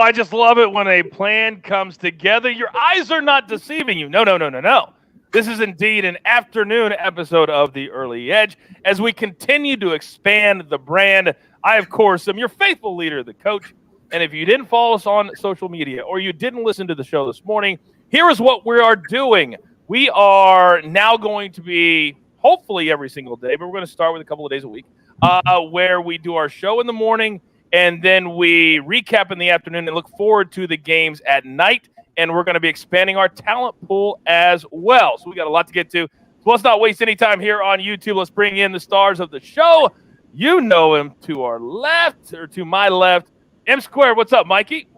I just love it when a plan comes together. Your eyes are not deceiving you. No. This is indeed an afternoon episode of The Early Edge. As we continue to expand the brand, I, of course, am your faithful leader, the coach. And if you didn't follow us on social media or you didn't listen to the show this morning, here is what we are doing. We are now going to be, hopefully every single day, but we're going to start with a couple of days a week, where we do our show in the morning and then we recap in the afternoon and look forward to the games at night. And we're going to be expanding our talent pool as well. So we got a lot to get to. So let's not waste any time here on YouTube. Let's bring in the stars of the show. You know him to our left, or to my left. M Square, what's up, Mikey?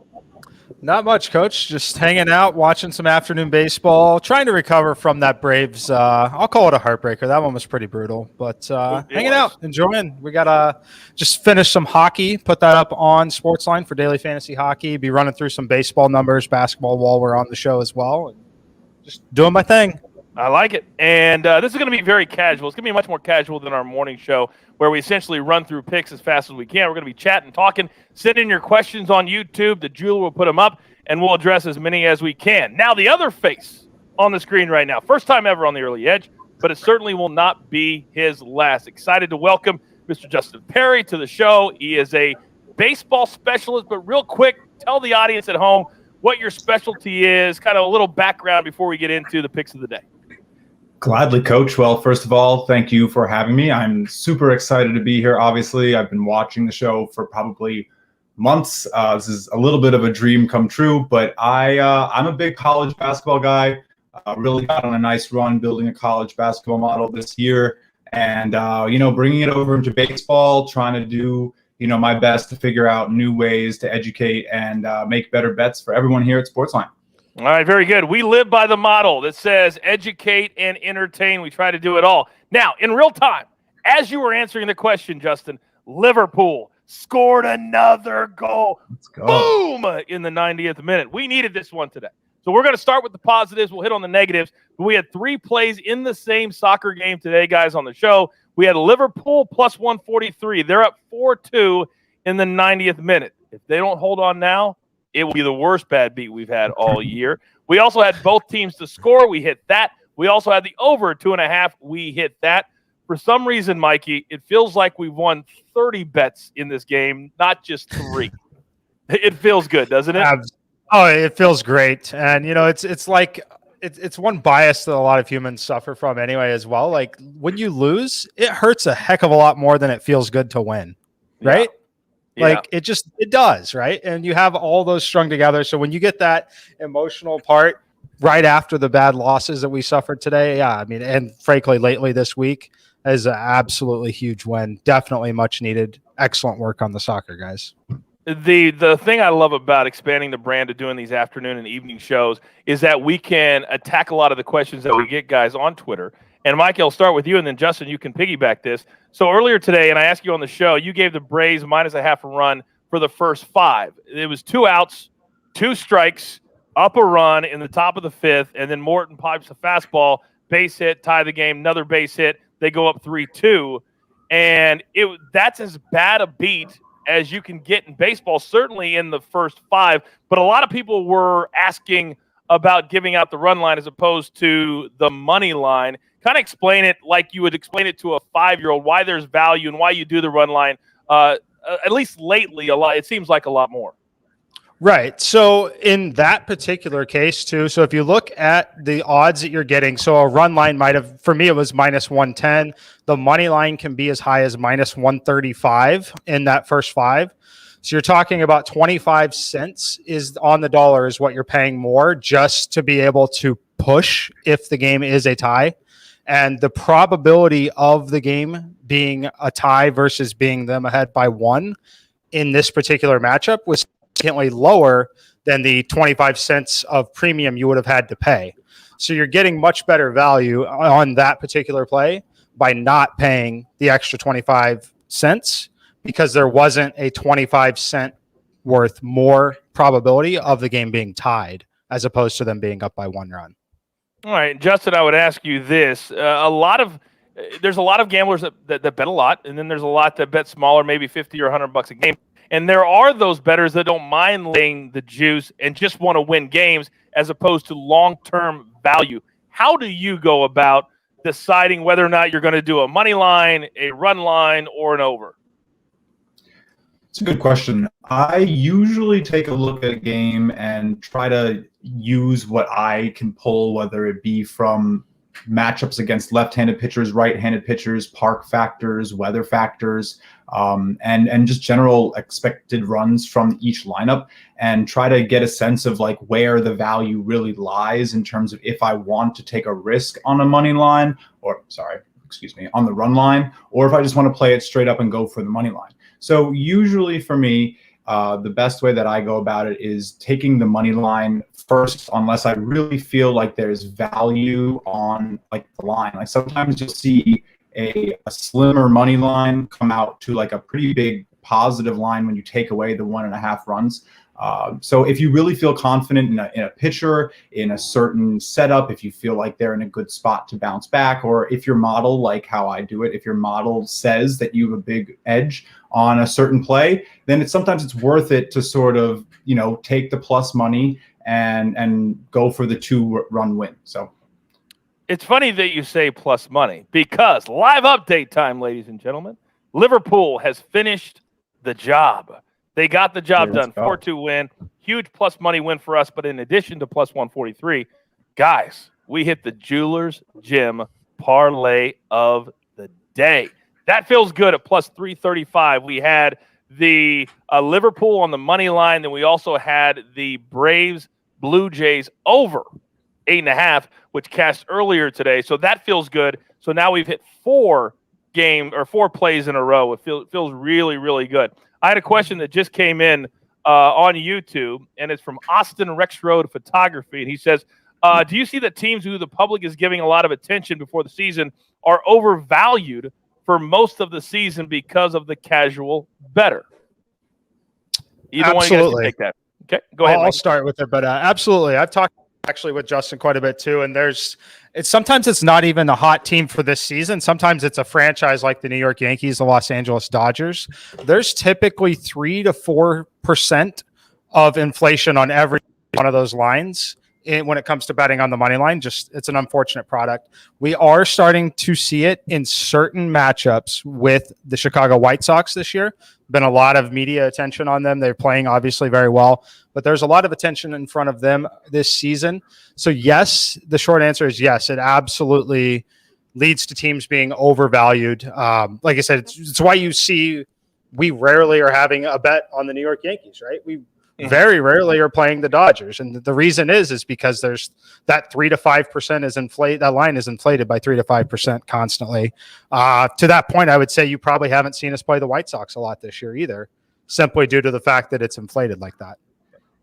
Not much, Coach. Just hanging out, watching some afternoon baseball, trying to recover from that Braves. I'll call it a heartbreaker. That one was pretty brutal, but hanging out, enjoying. We got to just finish some hockey, put that up on SportsLine for daily fantasy hockey, be running through some baseball numbers, basketball while we're on the show as well, and just doing my thing. I like it. And this is going to be very casual. It's going to be much more casual than our morning show where we essentially run through picks as fast as we can. We're going to be chatting, talking, send in your questions on YouTube. The jeweler will put them up, and we'll address as many as we can. Now, the other face on the screen right now, first time ever on the Early Edge, but it certainly will not be his last. Excited to welcome Mr. Justin Perri to the show. He is a baseball specialist, but real quick, tell the audience at home what your specialty is, kind of a little background before we get into the picks of the day. Gladly, Coach. Well, first of all, thank you for having me. I'm super excited to be here. Obviously, I've been watching the show for probably months. This is a little bit of a dream come true, but I'm a big college basketball guy. Really got on a nice run building a college basketball model this year, and bringing it over into baseball, trying to do my best to figure out new ways to educate and make better bets for everyone here at SportsLine. All right, very good. We live by the model that says educate and entertain. We try to do it all. Now, in real time, as you were answering the question, Justin, Liverpool scored another goal. Let's go. Boom! In the 90th minute. We needed this one today. So we're going to start with the positives. We'll hit on the negatives. But we had 3 plays in the same soccer game today, guys, on the show. We had Liverpool plus 143. They're up 4-2 in the 90th minute. If they don't hold on now, it will be the worst bad beat we've had all year. We also had both teams to score. We hit that. We also had the over 2.5. We hit that. For some reason, Mikey, it feels like we've won 30 bets in this game, not just 3. It feels good, doesn't it? Oh, it feels great. And, it's like it's one bias that a lot of humans suffer from anyway as well. Like when you lose, it hurts a heck of a lot more than it feels good to win, right? Yeah. Like it does, right? And you have all those strung together. So when you get that emotional part right after the bad losses that we suffered today, and frankly, lately this week is an absolutely huge win. Definitely much needed. Excellent work on the soccer, guys. The thing I love about expanding the brand to doing these afternoon and evening shows is that we can attack a lot of the questions that we get, guys, on Twitter. And Mike, I'll start with you, and then Justin, you can piggyback this. So earlier today, and I asked you on the show, you gave the Braves -0.5 a run for the first 5. It was 2 outs, 2 strikes, up a run in the top of the 5th, and then Morton pipes a fastball, base hit, tie the game, another base hit. They go up 3-2. And that's as bad a beat as you can get in baseball, certainly in the first 5. But a lot of people were asking about giving out the run line as opposed to the money line. Kind of explain it like you would explain it to a 5-year-old, why there's value and why you do the run line. At least lately, a lot. It seems like a lot more. Right. So in that particular case too, so if you look at the odds that you're getting, so a run line might have, for me, it was -110. The money line can be as high as -135 in that first 5. So you're talking about 25 cents is on the dollar is what you're paying more just to be able to push if the game is a tie. And the probability of the game being a tie versus being them ahead by 1 in this particular matchup was significantly lower than the 25 cents of premium you would have had to pay. So you're getting much better value on that particular play by not paying the extra 25 cents because there wasn't a 25 cent worth more probability of the game being tied as opposed to them being up by 1 run. All right, Justin, I would ask you this. There's a lot of gamblers that bet a lot, and then there's a lot that bet smaller, maybe $50 or $100 a game. And there are those bettors that don't mind laying the juice and just want to win games as opposed to long-term value. How do you go about deciding whether or not you're going to do a money line, a run line, or an over? It's a good question. I usually take a look at a game and try to use what I can pull, whether it be from matchups against left-handed pitchers, right-handed pitchers, park factors, weather factors, and just general expected runs from each lineup, and try to get a sense of like where the value really lies in terms of if I want to take a risk on a money line, on the run line, or if I just want to play it straight up and go for the money line. So usually for me, the best way that I go about it is taking the money line first, unless I really feel like there's value on like the line. Like sometimes you'll see a slimmer money line come out to like a pretty big positive line when you take away the 1.5 runs. So if you really feel confident in a pitcher, in a certain setup, if you feel like they're in a good spot to bounce back, or if your model, like how I do it, if your model says that you have a big edge on a certain play, then sometimes it's worth it to sort of, take the plus money and go for the 2-run win. So it's funny that you say plus money, because live update time, ladies and gentlemen. Liverpool has finished the job. They got the job done. 4-2 win. Huge plus money win for us. But in addition to plus 143, guys, we hit the Jeweler's Gym parlay of the day. That feels good at plus 335. We had the Liverpool on the money line. Then we also had the Braves Blue Jays over 8.5, which cashed earlier today. So that feels good. So now we've hit 4 plays in a row. It feels really, really good. I had a question that just came in on YouTube, and it's from Austin Rex Road Photography. And he says, do you see that teams who the public is giving a lot of attention before the season are overvalued for most of the season because of the casual bettor? Either one of you guys can take that. Okay, go ahead. I'll start with it, but absolutely. I've talked actually with Justin quite a bit too, and sometimes it's not even a hot team for this season. Sometimes it's a franchise like the New York Yankees, the Los Angeles Dodgers. There's typically 3 to 4% of inflation on every one of those lines when it comes to betting on the money line. It's an unfortunate product. We are starting to see it in certain matchups with the Chicago White Sox this year. Been a lot of media attention on them. They're playing obviously very well, but there's a lot of attention in front of them this season. So yes, the short answer is yes. It absolutely leads to teams being overvalued. Like I said, it's why you see we rarely are having a bet on the New York Yankees, right? We very rarely are playing the Dodgers. And the reason is because there's that 3 to 5% is inflated. That line is inflated by 3 to 5% constantly. To that point, I would say you probably haven't seen us play the White Sox a lot this year either, simply due to the fact that it's inflated like that.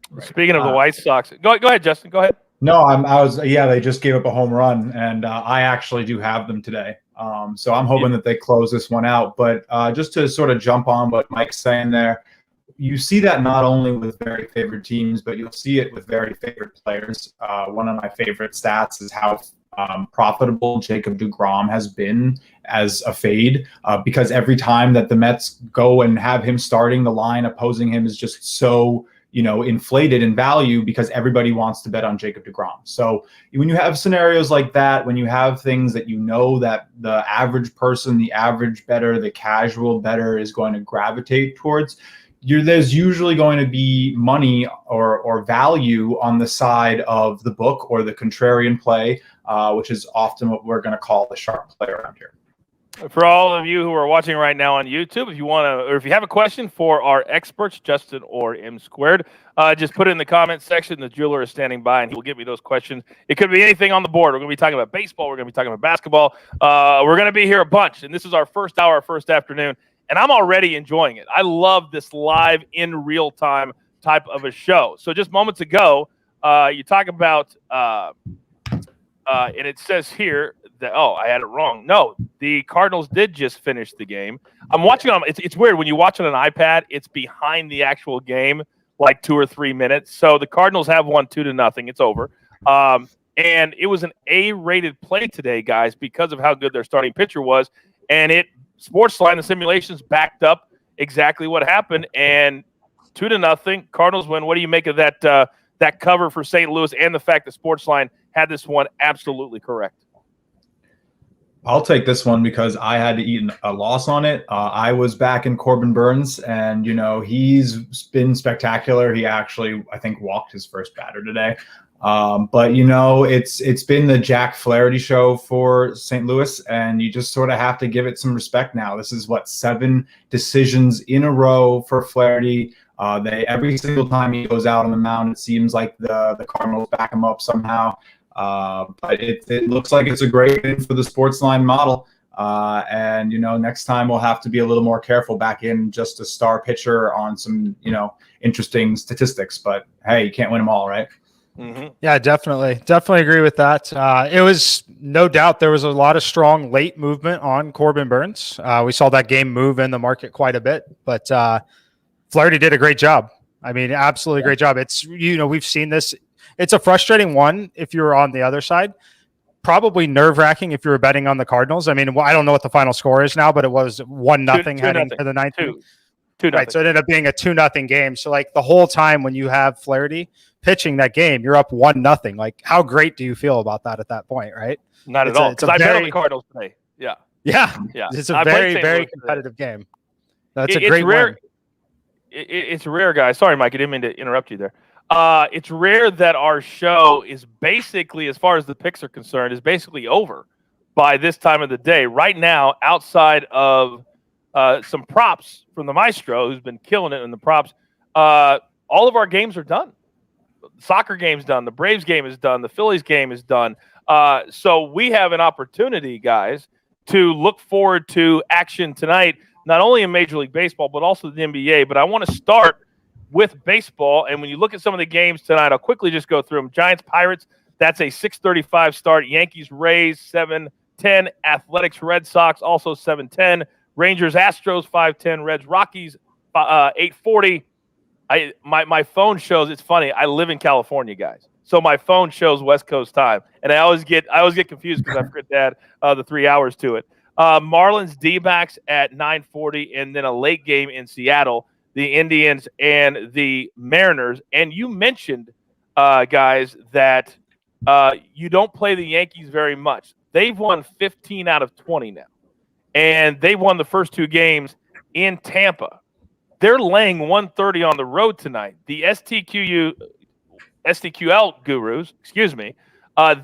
Right. Speaking of the White Sox, go ahead, Justin. Go ahead. No, they just gave up a home run, and I actually do have them today. So I'm hoping that they close this one out. But just to sort of jump on what Mike's saying there, you see that not only with very favored teams, but you'll see it with very favored players. One of my favorite stats is how profitable Jacob deGrom has been as a fade, because every time that the Mets go and have him starting, the line opposing him is just so inflated in value because everybody wants to bet on Jacob deGrom. So when you have scenarios like that, when you have things that that the average person, the average bettor, the casual bettor is going to gravitate towards, there's usually going to be money or value on the side of the book or the contrarian play, which is often what we're going to call the sharp play around here. For all of you who are watching right now on YouTube, if you have a question for our experts, Justin or M Squared, just put it in the comment section. The jeweler is standing by, and he will give me those questions. It could be anything on the board. We're going to be talking about baseball. We're going to be talking about basketball. We're going to be here a bunch, and this is our first hour, first afternoon. And I'm already enjoying it. I love this live in real time type of a show. So just moments ago, you talk about, and it says here that, I had it wrong. No, the Cardinals did just finish the game. I'm watching on, it's weird. When you watch on an iPad, it's behind the actual game, like 2 or 3 minutes. So the Cardinals have won 2-0. It's over. And it was an A-rated play today, guys, because of how good their starting pitcher was. And SportsLine, the simulations backed up exactly what happened. And 2-0, Cardinals win. What do you make of that cover for St. Louis and the fact that SportsLine had this one absolutely correct? I'll take this one because I had to eat a loss on it. I was back in Corbin Burns, and he's been spectacular. He actually, I think, walked his first batter today. But it's been the Jack Flaherty show for St. Louis, and you just sort of have to give it some respect now. This is 7 decisions in a row for Flaherty. Every single time he goes out on the mound, it seems like the Cardinals back him up somehow. But it looks like it's a great win for the SportsLine model. And next time we'll have to be a little more careful back in just a star pitcher on some interesting statistics. But hey, you can't win them all, right? Mm-hmm. Yeah, definitely agree with that. It was no doubt there was a lot of strong late movement on Corbin Burns. We saw that game move in the market quite a bit, but Flaherty did a great job. I mean, absolutely great job. It's we've seen this. It's a frustrating one if you're on the other side. Probably nerve-wracking if you were betting on the Cardinals. I mean, I don't know what the final score is now, but it was 1-0 heading to the ninth. 2-0. Right, so it ended up being a 2-0 game. So, the whole time when you have Flaherty pitching that game, you're up 1-0. How great do you feel about that at that point, right? Not at all, because I bet on the Cardinals today. Yeah. It's a very, very competitive game. That's a great win. It's rare, guys. Sorry, Mike, I didn't mean to interrupt you there. It's rare that our show is basically, as far as the picks are concerned, is basically over by this time of the day. Right now, outside of some props from the maestro, who's been killing it in the props, all of our games are done. The soccer game's done. The Braves game is done. The Phillies game is done. So we have an opportunity, guys, to look forward to action tonight, not only in Major League Baseball, but also the NBA. But I want to start with baseball. And when you look at some of the games tonight, I'll quickly just go through them. Giants, Pirates, that's a 6:35 start. Yankees, Rays, 7:10. Athletics, Red Sox, also 7:10. Rangers, Astros, 5:10. Reds, Rockies, 8:40. My phone shows, it's funny, I live in California, guys. So my phone shows West Coast time. And I always get confused because I forget to add the 3 hours to it. Marlins, D-backs at 9:40, and then a late game in Seattle, the Indians and the Mariners. And you mentioned, guys, that you don't play the Yankees very much. They've won 15 out of 20 now. And they won the first 2 games in Tampa. They're laying 130 on the road tonight. The STQL gurus,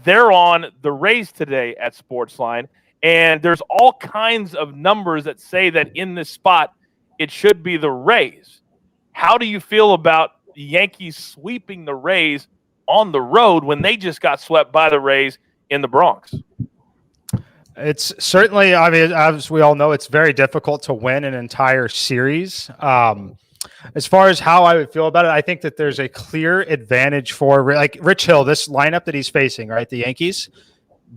they're on the Rays today at SportsLine. And there's all kinds of numbers that say that in this spot, it should be the Rays. How do you feel about the Yankees sweeping the Rays on the road when they just got swept by the Rays in the Bronx? It's certainly, I mean, as we all know, it's very difficult to win an entire series. As far as how I would feel about it, I think that there's a clear advantage for Rich Hill, this lineup that he's facing, right? The Yankees,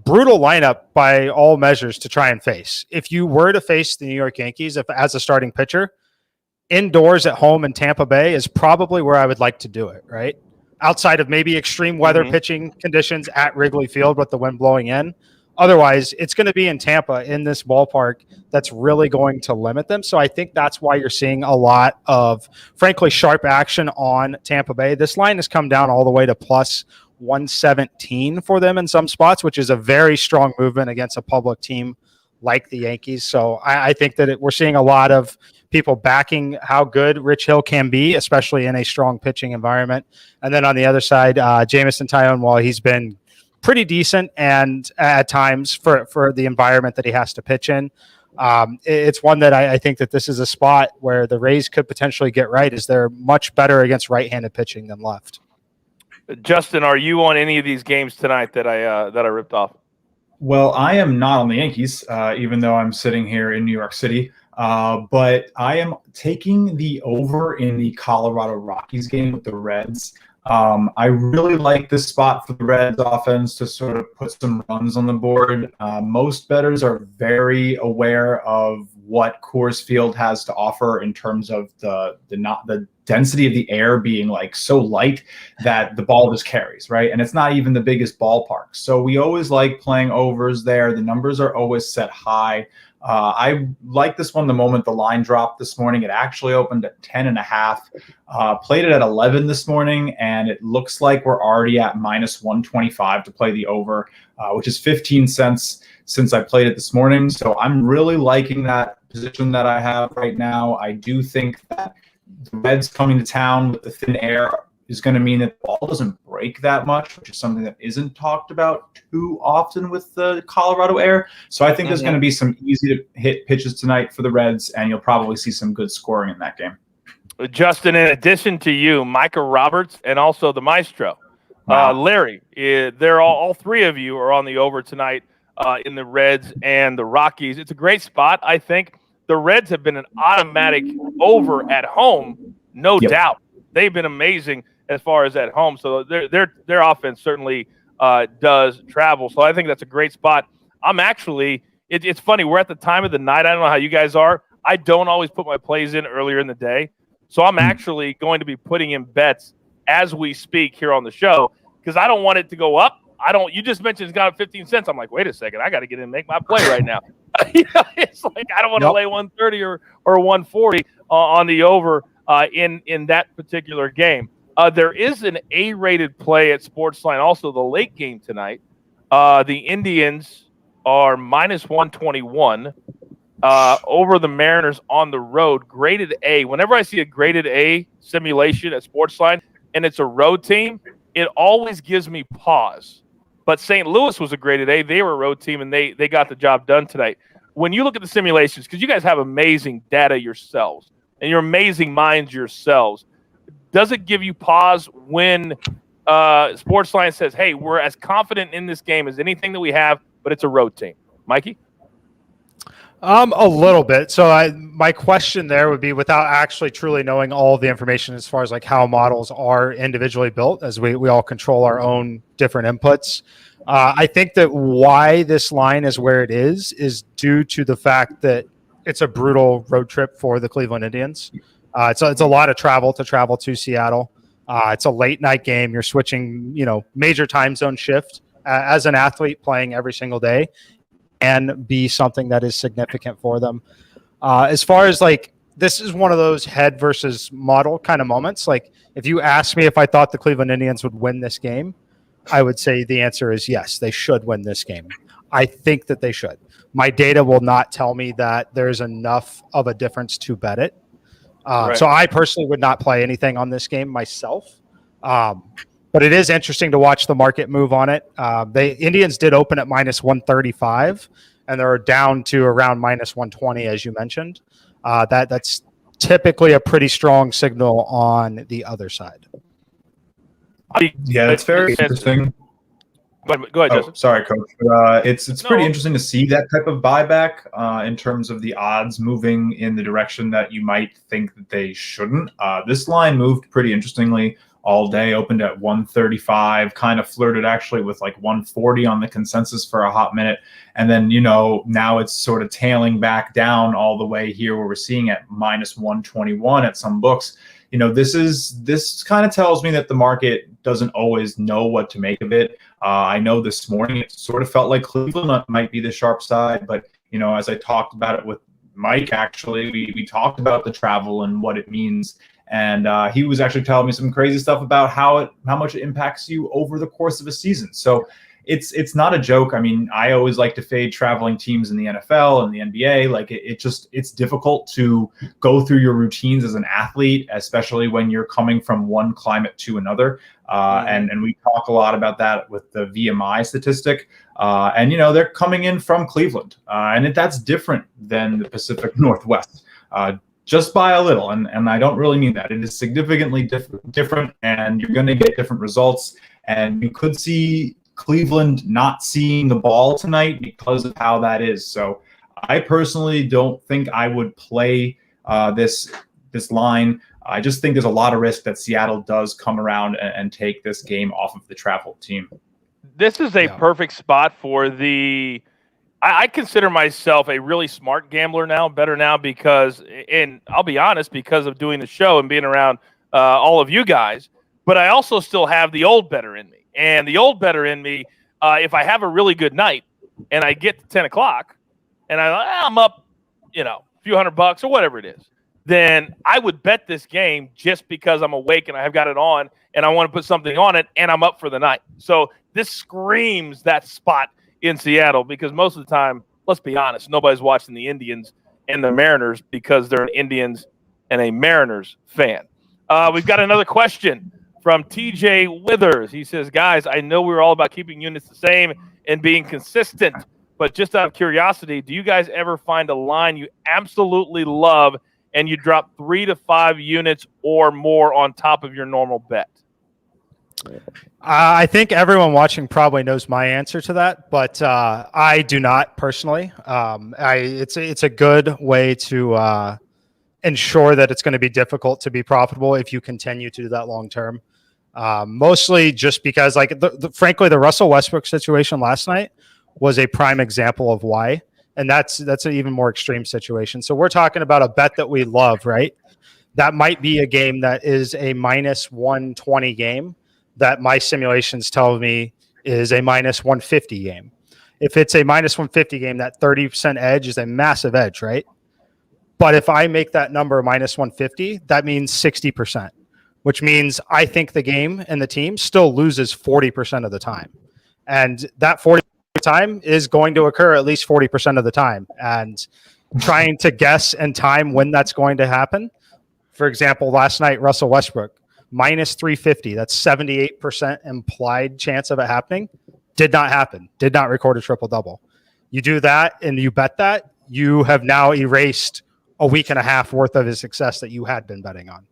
brutal lineup by all measures to try and face. If you were to face the New York Yankees as a starting pitcher, indoors at home in Tampa Bay is probably where I would like to do it, right? Outside of maybe extreme weather pitching conditions at Wrigley Field with the wind blowing in. Otherwise, it's going to be in Tampa in this ballpark that's really going to limit them. So I think that's why you're seeing a lot of, frankly, sharp action on Tampa Bay. This line has come down all the way to plus 117 for them in some spots, which is a very strong movement against a public team like the Yankees. So I think that we're seeing a lot of people backing how good Rich Hill can be, especially in a strong pitching environment. And then on the other side, Jameson Taillon, while he's been pretty decent and at times for the environment that he has to pitch in, it's one that I think that this is a spot where the Rays could potentially get right, as they're much better against right-handed pitching than left. Justin, are you on any of these games tonight that I ripped off? Well, I am not on the Yankees, even though I'm sitting here in New York City. But I am taking the over in the Colorado Rockies game with the Reds. I really like this spot for the Reds offense to sort of put some runs on the board. Most bettors are very aware of what Coors Field has to offer in terms of the density of the air being like so light that the ball just carries, right? And it's not even the biggest ballpark. So we always like playing overs there. The numbers are always set high. I like this one the moment the line dropped this morning. It actually opened at 10.5. Played it at 11 this morning, and it looks like we're already at minus 125 to play the over, which is 15 cents since I played it this morning. So I'm really liking that position that I have right now. I do think that the Reds coming to town with the thin air is going to mean that the ball doesn't break that much, which is something that isn't talked about too often with the Colorado air. So I think there's going to be some easy to hit pitches tonight for the Reds, and you'll probably see some good scoring in that game. Justin, in addition to you, Micah Roberts, and also the Maestro, Larry, they're all three of you are on the over tonight in the Reds and the Rockies. It's a great spot, I think. The Reds have been an automatic over at home, no doubt. They've been amazing as far as at home. So their offense certainly does travel. So I think that's a great spot. I'm actually it's funny. We're at the time of the night. I don't know how you guys are. I don't always put my plays in earlier in the day. So I'm actually going to be putting in bets as we speak here on the show because I don't want it to go up. You just mentioned it's got up 15 cents. I'm like, wait a second. I got to get in and make my play right now. It's like I don't want to lay 130 or 140 on the over in that particular game. There is an A-rated play at SportsLine, also the late game tonight. The Indians are minus 121 over the Mariners on the road. Graded A. Whenever I see a graded A simulation at SportsLine and it's a road team, it always gives me pause. But St. Louis was a graded A. They were a road team, and they got the job done tonight. When you look at the simulations, because you guys have amazing data yourselves and you're amazing minds yourselves, does it give you pause when SportsLine says, hey, we're as confident in this game as anything that we have, but it's a road team? Mikey? A little bit. So my question there would be, without actually truly knowing all of the information as far as like how models are individually built, as we all control our own different inputs. I think that why this line is where it is due to the fact that it's a brutal road trip for the Cleveland Indians. It's a lot of travel to Seattle. It's a late night game. You're switching, major time zone shift as an athlete playing every single day. And be something that is significant for them. As far as like, this is one of those head versus model kind of moments. Like if you asked me if I thought the Cleveland Indians would win this game, I would say the answer is yes, they should win this game. I think that they should. My data will not tell me that there's enough of a difference to bet it. Right. So I personally would not play anything on this game myself. But it is interesting to watch the market move on it. The Indians did open at minus 135, and they're down to around minus 120, as you mentioned. That's typically a pretty strong signal on the other side. Yeah, it's very interesting. Go ahead, Justin. Sorry, Coach. It's pretty interesting to see that type of buyback in terms of the odds moving in the direction that you might think that they shouldn't. This line moved pretty interestingly all day, opened at 135, kind of flirted actually with like 140 on the consensus for a hot minute. And then, now it's sort of tailing back down all the way here where we're seeing at minus 121 at some books. This kind of tells me that the market doesn't always know what to make of it. I know this morning it sort of felt like Cleveland might be the sharp side, but, as I talked about it with Mike, actually, we talked about the travel and what it means. And he was actually telling me some crazy stuff about how much it impacts you over the course of a season. So it's not a joke. I mean, I always like to fade traveling teams in the NFL and the NBA. Like it's difficult to go through your routines as an athlete, especially when you're coming from one climate to another. And we talk a lot about that with the VMI statistic. And they're coming in from Cleveland, and that's different than the Pacific Northwest. Just by a little, and I don't really mean that. It is significantly different, and you're going to get different results. And you could see Cleveland not seeing the ball tonight because of how that is. So I personally don't think I would play this line. I just think there's a lot of risk that Seattle does come around and take this game off of the travel team. This is a perfect spot for the I consider myself a really smart gambler now, better now because, and I'll be honest, because of doing the show and being around all of you guys, but I also still have the old better in me. And the old better in me, if I have a really good night and I get to 10 o'clock and I'm up, a few $100 or whatever it is, then I would bet this game just because I'm awake and I have got it on and I want to put something on it and I'm up for the night. So this screams that spot in Seattle because most of the time, let's be honest, nobody's watching the Indians and the Mariners because they're an Indians and a Mariners fan. We've got another question from TJ Withers. He says, guys, I know we were all about keeping units the same and being consistent, but just out of curiosity, do you guys ever find a line you absolutely love and you drop 3 to 5 units or more on top of your normal bet? I think everyone watching probably knows my answer to that, but I do not personally. It's a good way to ensure that it's going to be difficult to be profitable if you continue to do that long term. Mostly just because, frankly, the Russell Westbrook situation last night was a prime example of why, and that's an even more extreme situation. So we're talking about a bet that we love, right? That might be a game that is a minus 120 game that my simulations tell me is a minus 150 game. If it's a minus 150 game, that 30% edge is a massive edge, right? But if I make that number minus 150, that means 60%, which means I think the game and the team still loses 40% of the time. And that 40% time is going to occur at least 40% of the time. And trying to guess and time when that's going to happen. For example, last night, Russell Westbrook, minus 350. That's 78% implied chance of it happening. Did not happen. Did not record a triple-double. You do that and you bet that, you have now erased a week and a half worth of his success that you had been betting on.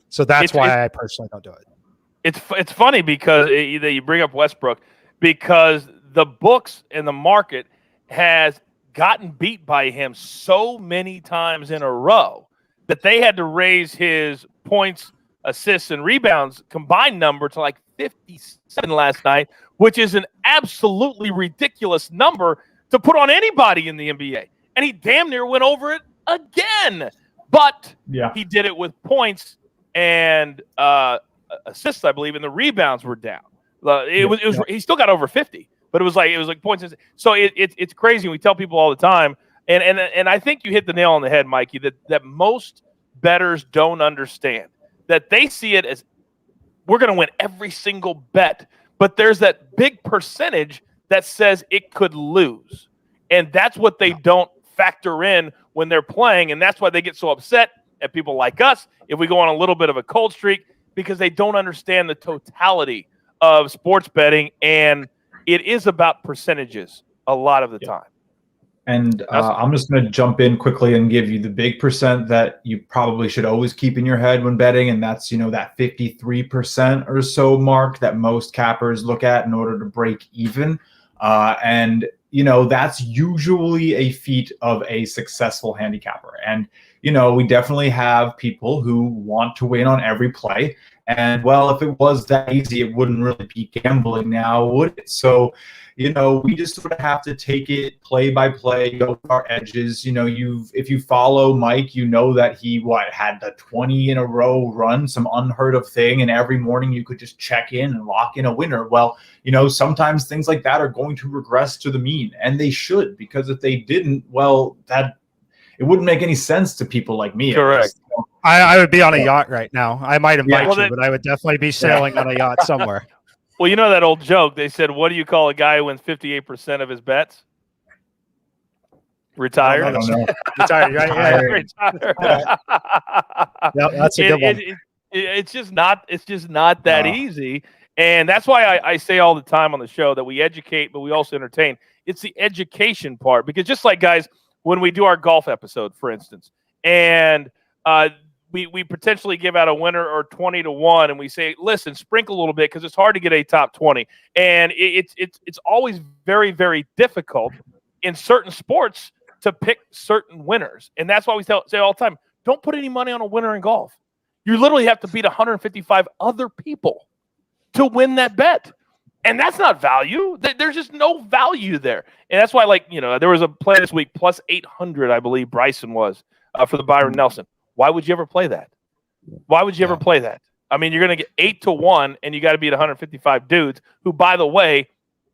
So that's why I personally don't do it. It's funny because you bring up Westbrook because the books and the market has gotten beat by him so many times in a row that they had to raise his points, assists, and rebounds combined number to like 57 last night, which is an absolutely ridiculous number to put on anybody in the NBA. And he damn near went over it again. But he did it with points and assists, I believe, and the rebounds were down. He still got over 50, but it was like points. So it's crazy. We tell people all the time, and I think you hit the nail on the head, Mikey, that most bettors don't understand. That they see it as we're going to win every single bet, but there's that big percentage that says it could lose. And that's what they don't factor in when they're playing, and that's why they get so upset at people like us if we go on a little bit of a cold streak, because they don't understand the totality of sports betting, and it is about percentages a lot of the time. And I'm just going to jump in quickly and give you the big percent that you probably should always keep in your head when betting, and that's, that 53% or so mark that most cappers look at in order to break even. And that's usually a feat of a successful handicapper. And, we definitely have people who want to win on every play. And, well, if it was that easy, it wouldn't really be gambling now, would it? So, we just sort of have to take it play by play, go with our edges. If you follow Mike, that he had the 20 in a row run, some unheard of thing, and every morning you could just check in and lock in a winner. Well, sometimes things like that are going to regress to the mean, and they should, because if they didn't, well, it wouldn't make any sense to people like me. Correct. I would be on a yacht right now. I might invite you, but I would definitely be sailing on a yacht somewhere. Well, you know that old joke. They said, what do you call a guy who wins 58% of his bets? Retired? I don't know. Retired, right? Yeah. Retired. Yep, that's a good one. It's just not that easy. And that's why I say all the time on the show that we educate, but we also entertain. It's the education part. Because just like, guys, when we do our golf episode, for instance, and we potentially give out a winner or 20-1, and we say, listen, sprinkle a little bit because it's hard to get a top 20. And it's always very, very difficult in certain sports to pick certain winners. And that's why we say all the time, don't put any money on a winner in golf. You literally have to beat 155 other people to win that bet. And that's not value. There's just no value there. And that's why, like, there was a play this week, plus 800, I believe Bryson was, for the Byron Nelson. Why would you ever play that? Why would you ever play that? I mean, you're going to get 8-1, and you got to beat 155 dudes who, by the way,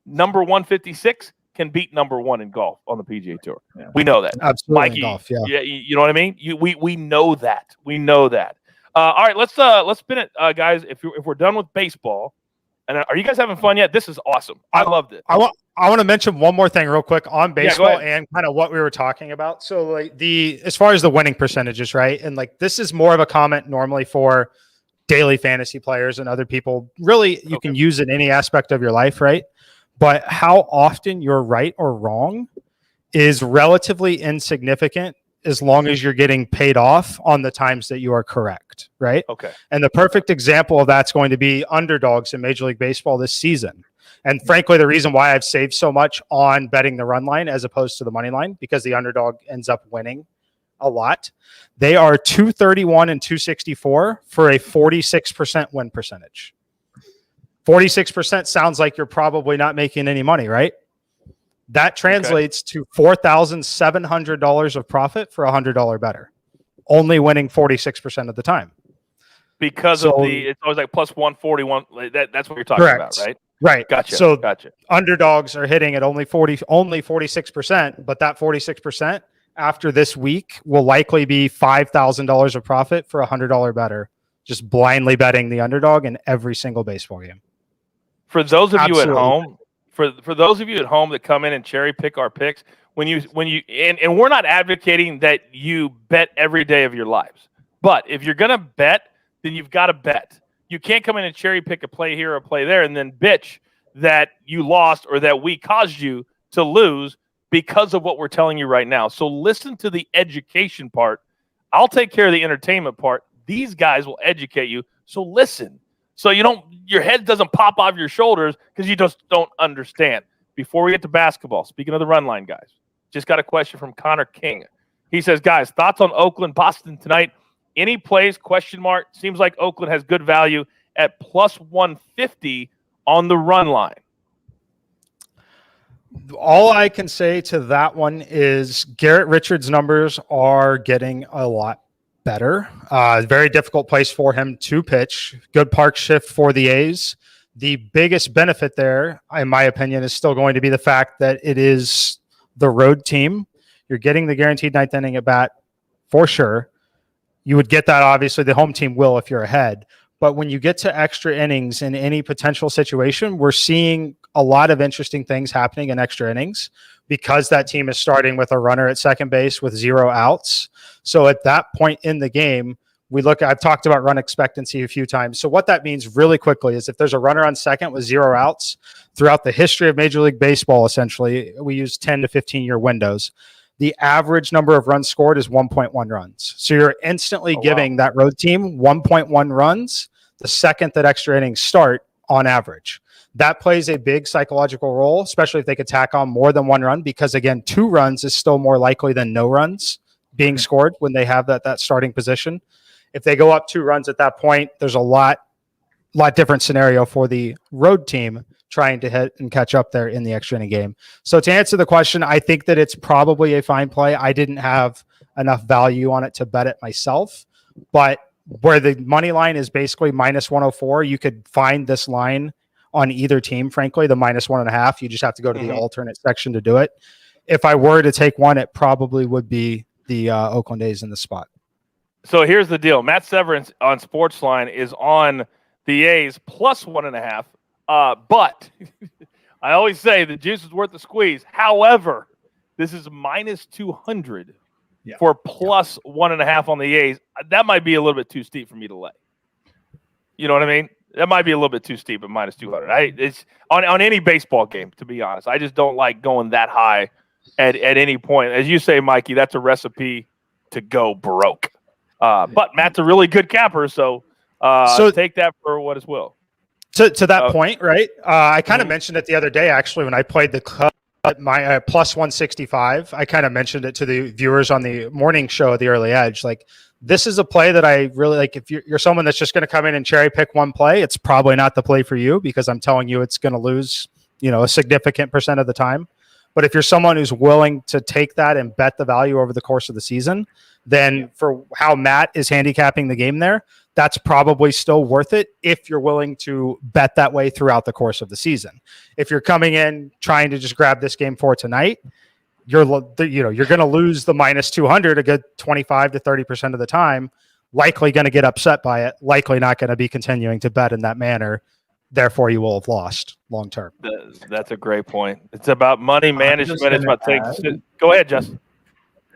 number 156 can beat number 1 in golf on the PGA Tour. Yeah. We know that. Absolutely. Mikey, golf, yeah, you know what I mean? We know that. We know that. All right, let's spin it, guys. If we're done with baseball. And are you guys having fun yet? This is awesome. I loved it. I want to mention one more thing real quick on baseball and kind of what we were talking about. So like as far as the winning percentages, right? And like this is more of a comment normally for daily fantasy players and other people. Really, you can use it in any aspect of your life, right? But how often you're right or wrong is relatively insignificant as long as you're getting paid off on the times that you are correct, right? Okay. And the perfect example of that's going to be underdogs in Major League Baseball this season. And frankly, the reason why I've saved so much on betting the run line as opposed to the money line, because the underdog ends up winning a lot. They are 231 and 264 for a 46% win percentage. 46% sounds like you're probably not making any money, right? That translates to $4,700 of profit for a $100 better, only winning 46% of the time. Because it's always like plus 141. That's what you're talking about, right? Right. Gotcha. So gotcha. Underdogs are hitting at only 46%, but that 46% after this week will likely be $5,000 of profit for a $100 better, just blindly betting the underdog in every single baseball game. For those of you at home, for those of you at home that come in and cherry pick our picks, when you and we're not advocating that you bet every day of your lives, but if you're gonna bet, then you've got to bet. You can't come in and cherry pick a play here or a play there and then bitch that you lost or that we caused you to lose because of what we're telling you right now. So listen to the education part. I'll take care of the entertainment part. These guys will educate you. So listen. So your head doesn't pop off your shoulders because you just don't understand. Before we get to basketball, speaking of the run line, guys, just got a question from Connor King. He says, guys, thoughts on Oakland, Boston tonight? Any plays, ? Seems like Oakland has good value at plus 150 on the run line. All I can say to that one is Garrett Richards' numbers are getting a lot better. Very difficult place for him to pitch. Good park shift for the A's. The biggest benefit there, in my opinion, is still going to be the fact that it is the road team. You're getting the guaranteed ninth inning at bat for sure. You would get that, obviously. The home team will if you're ahead. But when you get to extra innings in any potential situation, we're seeing a lot of interesting things happening in extra innings because that team is starting with a runner at second base with 0 outs. So at that point in the game, I've talked about run expectancy a few times. So what that means really quickly is if there's a runner on second with 0 outs throughout the history of Major League Baseball, essentially, we use 10 to 15-year windows. The average number of runs scored is 1.1 runs. So you're instantly giving that road team 1.1 runs the second that extra innings start on average. That plays a big psychological role, especially if they could tack on more than 1 run, because again, 2 runs is still more likely than no runs being scored when they have that starting position. If they go up 2 runs at that point, there's a lot different scenario for the road team trying to hit and catch up there in the extra inning game. So to answer the question, I think that it's probably a fine play. I didn't have enough value on it to bet it myself, but where the money line is basically minus 104, you could find this line on either team, frankly, the minus 1.5. You just have to go to the alternate section to do it. If I were to take one, it probably would be the Oakland A's in the spot. So here's the deal. Matt Severance on SportsLine is on the A's plus 1.5. But I always say the juice is worth the squeeze. However, this is minus 200 for plus 1.5 on the A's. That might be a little bit too steep for me to lay. You know what I mean? That might be a little bit too steep at minus 200. It's on any baseball game, to be honest. I just don't like going that high at any point. As you say, Mikey, that's a recipe to go broke. But Matt's a really good capper, so take that for what it will. To that point, right? I kind of mentioned it the other day, actually, when I played the Cubs my plus 165. I kind of mentioned it to the viewers on the morning show at the Early Edge. Like, this is a play that I really like. If you're someone that's just going to come in and cherry pick one play, it's probably not the play for you, because I'm telling you it's going to lose, a significant percent of the time. But if you're someone who's willing to take that and bet the value over the course of the season, then for how Matt is handicapping the game there, that's probably still worth it if you're willing to bet that way throughout the course of the season. If you're coming in trying to just grab this game for tonight, you're going to lose the minus 200 a good 25 to 30% of the time, likely going to get upset by it, likely not going to be continuing to bet in that manner. Therefore, you will have lost long term. That's a great point. It's about money management. It's about taking. Go ahead, Justin.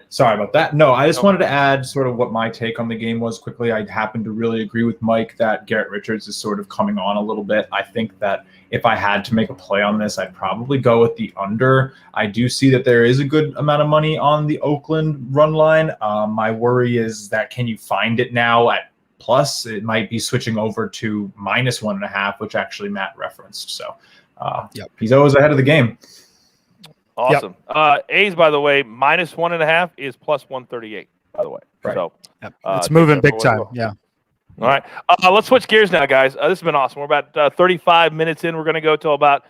Sorry about that. No, I just wanted to add sort of what my take on the game was quickly. I happen to really agree with Mike that Garrett Richards is sort of coming on a little bit. I think that if I had to make a play on this, I'd probably go with the under. I do see that there is a good amount of money on the Oakland run line. My worry is that can you find it now at plus? It might be switching over to minus 1.5, which actually Matt referenced. So he's always ahead of the game. Awesome. Yep. A's, by the way, minus 1.5 is plus 138, by the way. Right. So it's moving big time. Yeah. All right. Let's switch gears now, guys. This has been awesome. We're about 35 minutes in. We're going to go till about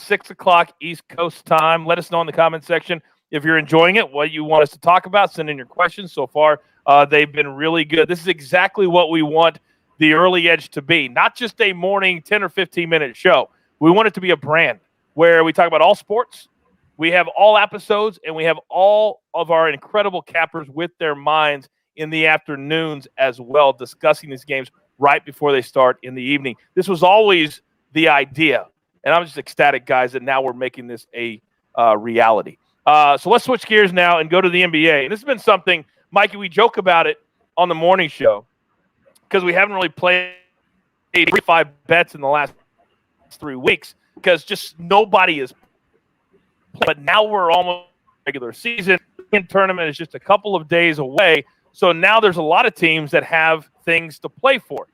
6 o'clock East Coast time. Let us know in the comment section if you're enjoying it, what you want us to talk about. Send in your questions. So far, they've been really good. This is exactly what we want the Early Edge to be. Not just a morning 10 or 15-minute show. We want it to be a brand where we talk about all sports. We have all episodes, and we have all of our incredible cappers with their minds in the afternoons as well, discussing these games right before they start in the evening. This was always the idea, and I'm just ecstatic, guys, that now we're making this a reality. So let's switch gears now and go to the NBA. And this has been something, Mikey, we joke about it on the morning show because we haven't really played 5 bets in the last 3 weeks because just nobody is. But now we're almost regular season. The tournament is just a couple of days away. So now there's a lot of teams that have things to play for.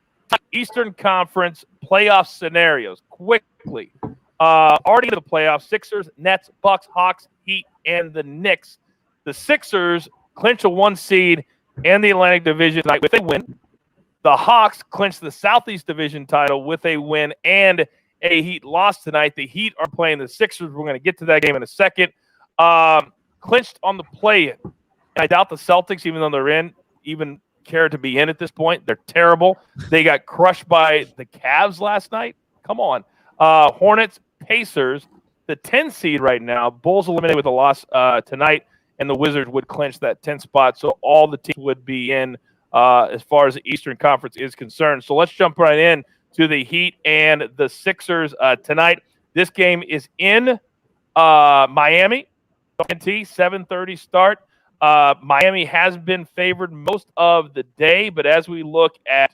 Eastern Conference playoff scenarios quickly. Already in the playoffs, Sixers, Nets, Bucks, Hawks, Heat, and the Knicks. The Sixers clinch a 1 seed and the Atlantic Division tonight with a win. The Hawks clinch the Southeast Division title with a win and a Heat loss tonight. The Heat are playing the Sixers. We're going to get to that game in a second. Clinched on the play-in. I doubt the Celtics, even though they're in, even care to be in at this point. They're terrible. They got crushed by the Cavs last night. Come on. Hornets, Pacers, the 10 seed right now. Bulls eliminated with a loss tonight, and the Wizards would clinch that 10 spot. So all the teams would be in as far as the Eastern Conference is concerned. So let's jump right in to the Heat and the Sixers tonight. This game is in Miami. 7:30 start. Miami has been favored most of the day, but as we look at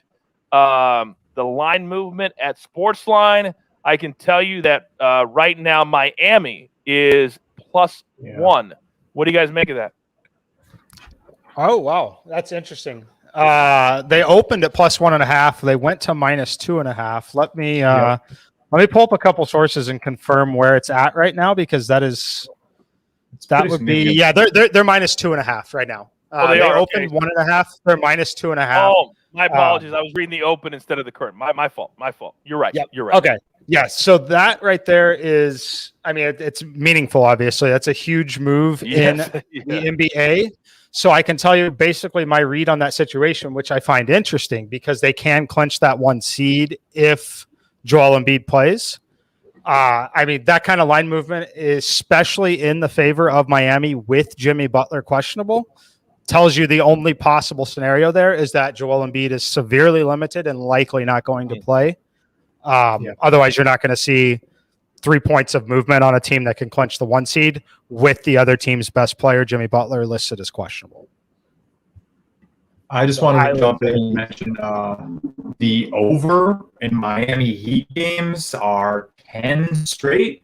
the line movement at SportsLine, I can tell you that right now Miami is +1. What do you guys make of that? Oh, wow. That's interesting. They opened at +1.5. They went to -2.5. Let me pull up a couple sources and confirm where it's at right now, because that would be they're -2.5 right now. They opened 1.5. They're -2.5. Oh, my apologies. I was reading the open instead of the current. My fault. You're right. Yep. You're right. Okay. Yes. So that right there is, it's meaningful. Obviously, that's a huge move in the NBA. So I can tell you basically my read on that situation, which I find interesting because they can clinch that 1 seed if Joel Embiid plays. That kind of line movement, especially in the favor of Miami with Jimmy Butler questionable, tells you the only possible scenario there is that Joel Embiid is severely limited and likely not going to play. Otherwise, you're not going to see 3 points of movement on a team that can clinch the 1 seed with the other team's best player, Jimmy Butler, listed as questionable. I just wanted to jump in and mention the over in Miami Heat games are 10 straight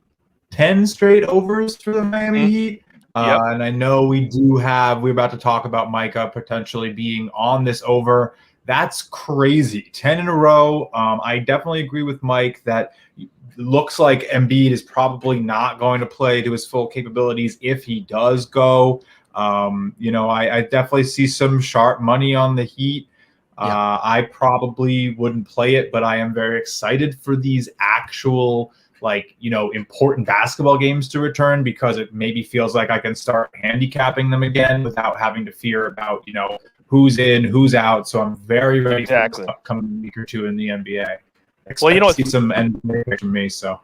overs for the Miami Heat. And I know we're about to talk about Micah potentially being on this over. That's crazy. 10 in a row. I definitely agree with Mike that it looks like Embiid is probably not going to play to his full capabilities if he does go. I definitely see some sharp money on the Heat. I probably wouldn't play it, but I am very excited for these actual important basketball games to return, because it maybe feels like I can start handicapping them again without having to fear about, who's in, who's out. So I'm very, very Exactly. coming week or two in the NBA. Well, To see some NBA from me. So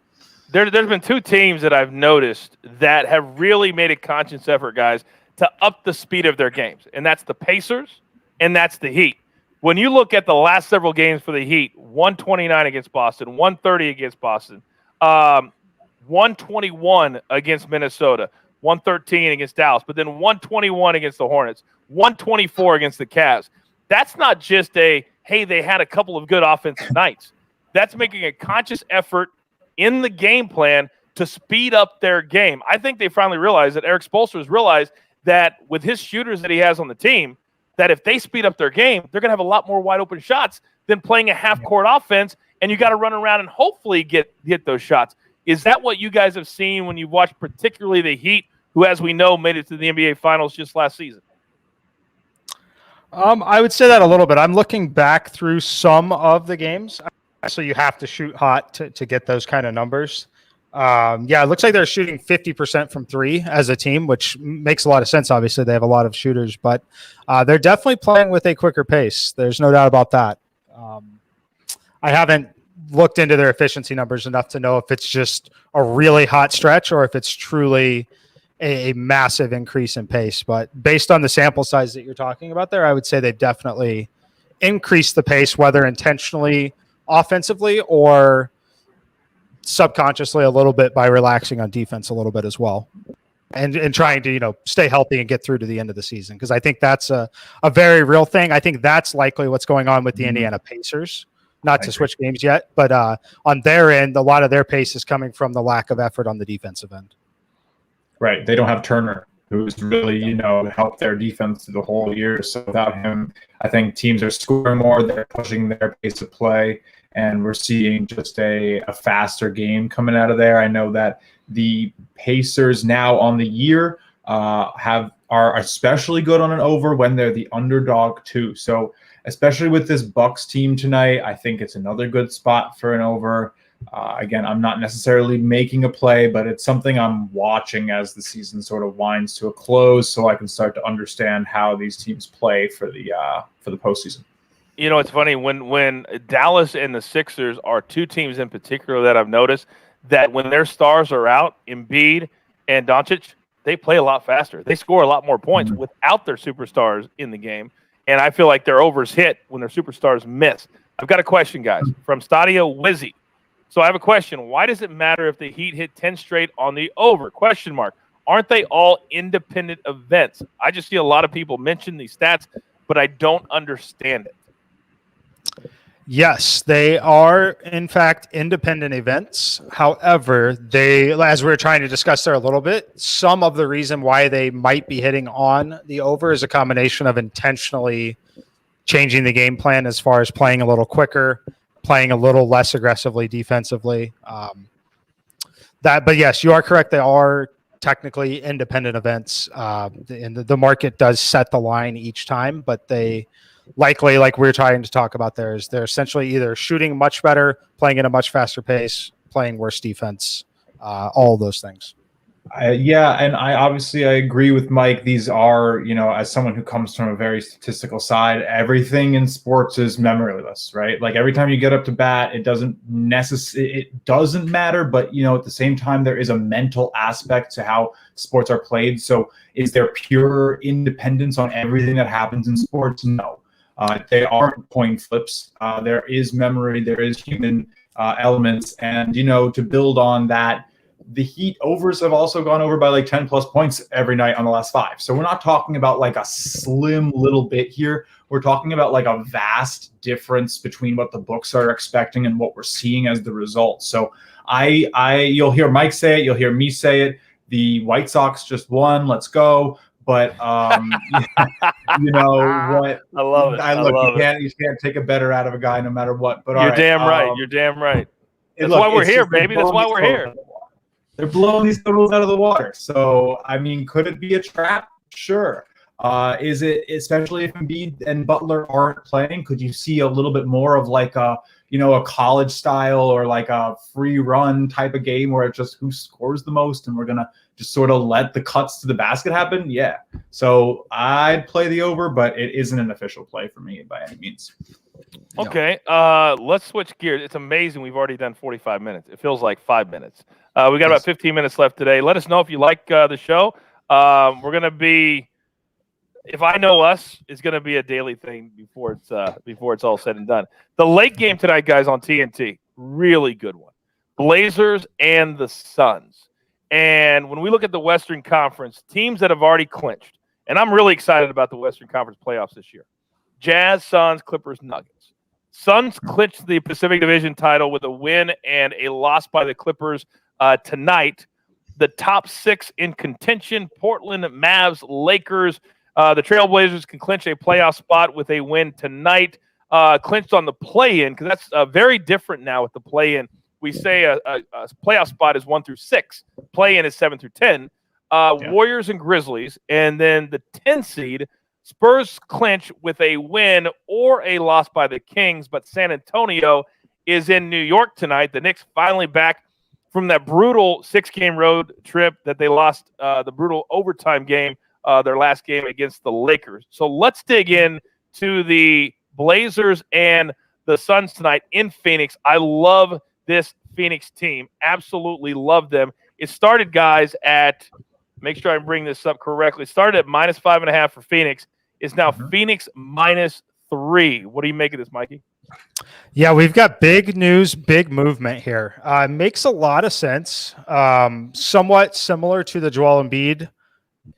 there's been two teams that I've noticed that have really made a conscious effort, guys, to up the speed of their games, and that's the Pacers and that's the Heat. When you look at the last several games for the Heat, 129 against Boston, 130 against Boston, 121 against Minnesota, 113 against Dallas, but then 121 against the Hornets, 124 against the Cavs. That's not just hey, they had a couple of good offensive nights. That's making a conscious effort in the game plan to speed up their game. I think they finally realized that Eric Spoelstra has realized that with his shooters that he has on the team, that if they speed up their game, they're going to have a lot more wide open shots than playing a half-court offense, and you got to run around and hopefully hit those shots. Is that what you guys have seen when you've watched particularly the Heat, who, as we know, made it to the NBA Finals just last season? I would say that a little bit. I'm looking back through some of the games. So you have to shoot hot to get those kind of numbers. It looks like they're shooting 50% from three as a team, which makes a lot of sense. Obviously, they have a lot of shooters, but they're definitely playing with a quicker pace. There's no doubt about that. I haven't looked into their efficiency numbers enough to know if it's just a really hot stretch or if it's truly a massive increase in pace. But based on the sample size that you're talking about there, I would say they've definitely increased the pace, whether intentionally offensively or subconsciously a little bit by relaxing on defense a little bit as well, and trying to stay healthy and get through to the end of the season, because I think that's a very real thing. I think that's likely what's going on with the Indiana Pacers. Not to switch games yet, but on their end, a lot of their pace is coming from the lack of effort on the defensive end. Right, they don't have Turner, who's really helped their defense through the whole year. So without him, I think teams are scoring more. They're pushing their pace of play, and we're seeing just a faster game coming out of there. I know that the Pacers now on the year are especially good on an over when they're the underdog too. So especially with this Bucks team tonight, I think it's another good spot for an over. Again, I'm not necessarily making a play, but it's something I'm watching as the season sort of winds to a close, so I can start to understand how these teams play for the postseason. It's funny when Dallas and the Sixers are two teams in particular that I've noticed that when their stars are out, Embiid and Doncic, they play a lot faster. They score a lot more points without their superstars in the game. And I feel like their overs hit when their superstars miss. I've got a question, guys, from Stadio Wizzy. So I have a question. Why does it matter if the Heat hit 10 straight on the over? ? Aren't they all independent events? I just see a lot of people mention these stats, but I don't understand it. Yes, they are, in fact, independent events. However, they, as we were trying to discuss there a little bit, some of the reason why they might be hitting on the over is a combination of intentionally changing the game plan as far as playing a little quicker, playing a little less aggressively defensively. But yes, you are correct. They are technically independent events. And the market does set the line each time, but they likely, like we're trying to talk about there, is they're essentially either shooting much better, playing at a much faster pace, playing worse defense, all of those things. And I agree with Mike. These are, as someone who comes from a very statistical side, everything in sports is memoryless, right? Like every time you get up to bat, it doesn't matter, but at the same time, there is a mental aspect to how sports are played. So is there pure independence on everything that happens in sports? No. They aren't coin flips. There is memory, there is human elements. And, to build on that, the Heat overs have also gone over by like 10 plus points every night on the last 5. So we're not talking about like a slim little bit here. We're talking about like a vast difference between what the books are expecting and what we're seeing as the result. So you'll hear Mike say it, you'll hear me say it. The White Sox just won. Let's go. But you know what? I love it. You can't take a better out of a guy no matter what. But You're damn right. You're damn right. That's look, why we're here, baby. That's why we're here. They're blowing these totals out of the water. So, I mean, could it be a trap? Sure. Is it, especially if Embiid and Butler aren't playing, could you see a little bit more of like a college style or like a free run type of game where it's just who scores the most and we're going to just sort of let the cuts to the basket happen? Yeah. So I'd play the over, but it isn't an official play for me by any means. Okay, let's switch gears. It's amazing we've already done 45 minutes. It feels like 5 minutes. We got about 15 minutes left today. Let us know if you like the show. We're going to be, if I know us, it's going to be a daily thing before it's all said and done. The late game tonight, guys, on TNT, really good one. Blazers and the Suns. And when we look at the Western Conference, teams that have already clinched, and I'm really excited about the Western Conference playoffs this year. Jazz, Suns, Clippers, Nuggets. Suns clinched the Pacific Division title with a win and a loss by the Clippers tonight. The top 6 in contention, Portland, Mavs, Lakers. The Trailblazers can clinch a playoff spot with a win tonight. Clinched on the play-in, because that's very different now with the play-in. We say a playoff spot is 1 through 6. Play-in is 7 through 10. Warriors and Grizzlies. And then the 10 seed, Spurs clinch with a win or a loss by the Kings, but San Antonio is in New York tonight. The Knicks finally back from that brutal 6-game road trip that they lost, the brutal overtime game, their last game against the Lakers. So let's dig in to the Blazers and the Suns tonight in Phoenix. I love this Phoenix team. Absolutely love them. It started, guys, at, make sure I bring this up correctly, it started at -5.5 for Phoenix. It's now Phoenix -3. What do you make of this, Mikey? Yeah, we've got big news, big movement here. Makes a lot of sense. Somewhat similar to the Joel Embiid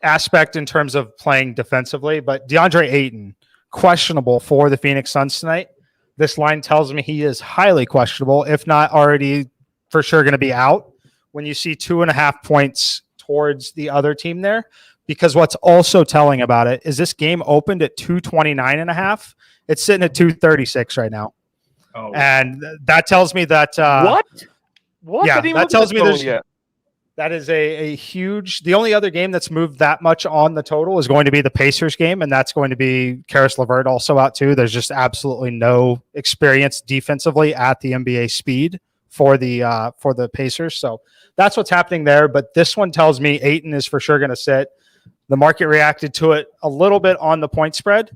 aspect in terms of playing defensively, but DeAndre Ayton, questionable for the Phoenix Suns tonight. This line tells me he is highly questionable, if not already for sure going to be out. When you see 2.5 points towards the other team there, because what's also telling about it is this game opened at 229.5. It's sitting at 236 right now. Oh. And that tells me that what? Yeah, that tells me that is a huge. The only other game that's moved that much on the total is going to be the Pacers game, and that's going to be Karis LeVert also out too. There's just absolutely no experience defensively at the NBA speed for the Pacers. So that's what's happening there. But this one tells me Ayton is for sure going to sit. The market reacted to it a little bit on the point spread,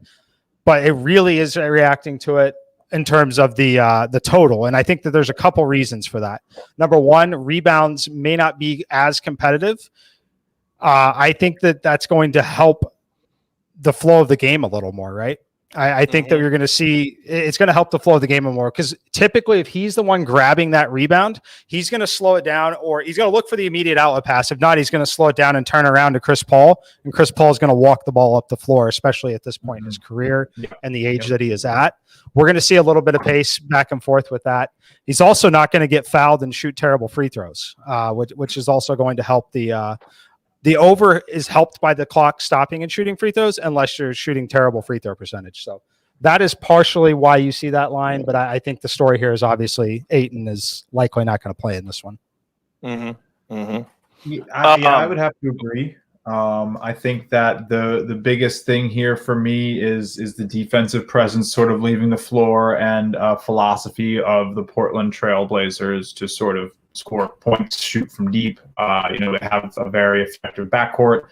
but it really is reacting to it in terms of the total. And I think that there's a couple reasons for that. Number one, rebounds may not be as competitive. I think that that's going to help the flow of the game a little more, right? I think that you're going to see it's going to help the flow of the game more, because typically if he's the one grabbing that rebound, he's going to slow it down, or he's going to look for the immediate outlet pass. If not, he's going to slow it down and turn around to Chris Paul, and Chris Paul is going to walk the ball up the floor, especially at this point in his career and the age that he is at. We're going to see a little bit of pace back and forth with that. He's also not going to get fouled and shoot terrible free throws, which is also going to help the over is helped by the clock stopping and shooting free throws unless you're shooting terrible free throw percentage. So that is partially why you see that line. But I think the story here is obviously Ayton is likely not going to play in this one. I would have to agree. I think that the biggest thing here for me is the defensive presence sort of leaving the floor, and philosophy of the Portland Trailblazers to sort of score points, shoot from deep. They have a very effective backcourt.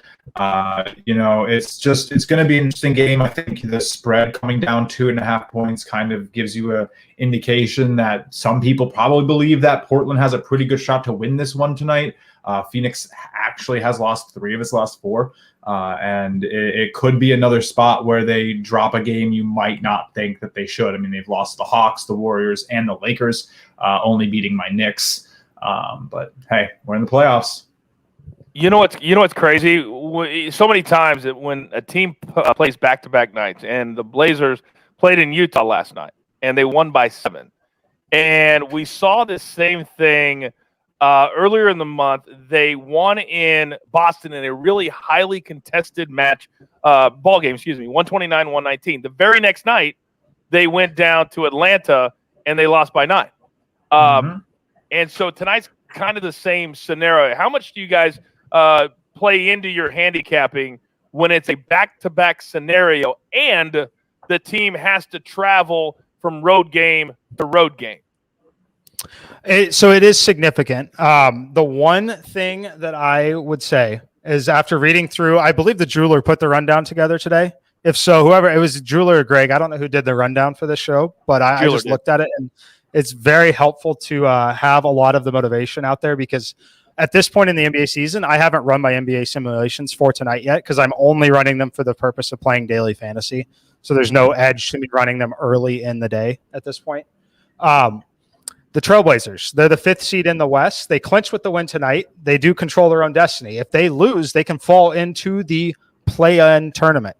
It's going to be an interesting game. I think the spread coming down 2.5 points kind of gives you a indication that some people probably believe that Portland has a pretty good shot to win this one tonight. Phoenix actually has lost 3 of its last 4. And it could be another spot where they drop a game you might not think that they should. I mean, they've lost the Hawks, the Warriors, and the Lakers, only beating my Knicks. But hey, we're in the playoffs. You know what's crazy? So many times that when a team plays back-to-back nights, and the Blazers played in Utah last night, and they won by 7. And we saw this same thing earlier in the month, they won in Boston in a really highly contested ball game, 129-119. The very next night, they went down to Atlanta and they lost by 9. And so tonight's kind of the same scenario. How much do you guys play into your handicapping when it's a back-to-back scenario and the team has to travel from road game to road game? So it is significant. The one thing that I would say is, after reading through, I believe the jeweler put the rundown together today. If so, whoever, it was jeweler or Greg, I don't know who did the rundown for this show, but I just looked at it, and it's very helpful to have a lot of the motivation out there, because at this point in the NBA season, I haven't run my NBA simulations for tonight yet, because I'm only running them for the purpose of playing daily fantasy. So there's no edge to me running them early in the day at this point. The Trailblazers, they're the 5th seed in the West. They clinch with the win tonight. They do control their own destiny. If they lose, they can fall into the play-in tournament.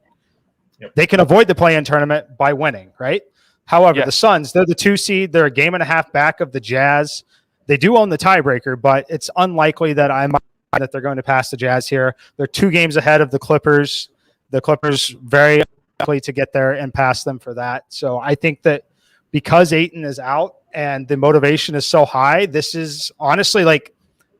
Yep. They can avoid the play-in tournament by winning, right? However, the Suns, they're the 2 seed. They're a game and a half back of the Jazz. They do own the tiebreaker, but it's unlikely that they're going to pass the Jazz here. They're 2 games ahead of the Clippers. The Clippers very likely to get there and pass them for that. So I think that because Ayton is out and the motivation is so high, this is honestly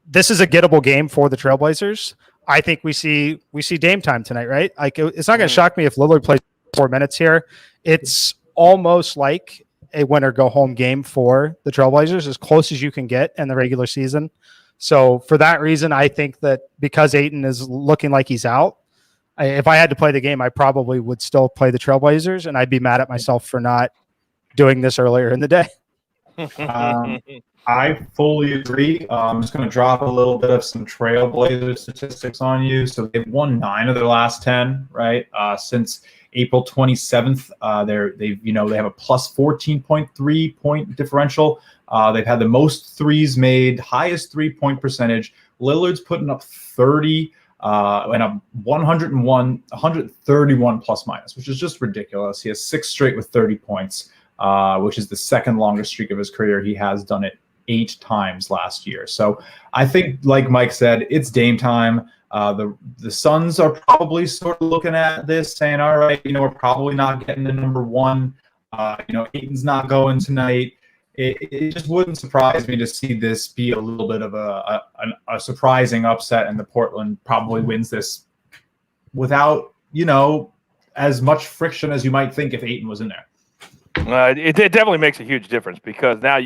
this is a gettable game for the Trailblazers. I think we see Dame time tonight, right? Like, it's not going to shock me if Lillard plays 4 minutes here. It's almost like a win or go home game for the Trailblazers, as close as you can get in the regular season. So for that reason, I think that because Ayton is looking like he's out, if I had to play the game, I probably would still play the Trailblazers, and I'd be mad at myself for not doing this earlier in the day. I fully agree. I'm just going to drop a little bit of some Trailblazer statistics on you. So they've won 9 of their last 10, right? Since April 27th, they have a plus 14.3 point differential. They've had the most threes made, highest 3-point percentage. Lillard's putting up 30 and a 131 plus minus, which is just ridiculous. He has 6 straight with 30 points, which is the second longest streak of his career. He has done it 8 times last year. So I think, like Mike said, it's Dame time. The Suns are probably sort of looking at this saying, all right, we're probably not getting the number 1. Ayton's not going tonight. It just wouldn't surprise me to see this be a little bit of a surprising upset, and the Portland probably wins this without, as much friction as you might think if Ayton was in there. It definitely makes a huge difference, because now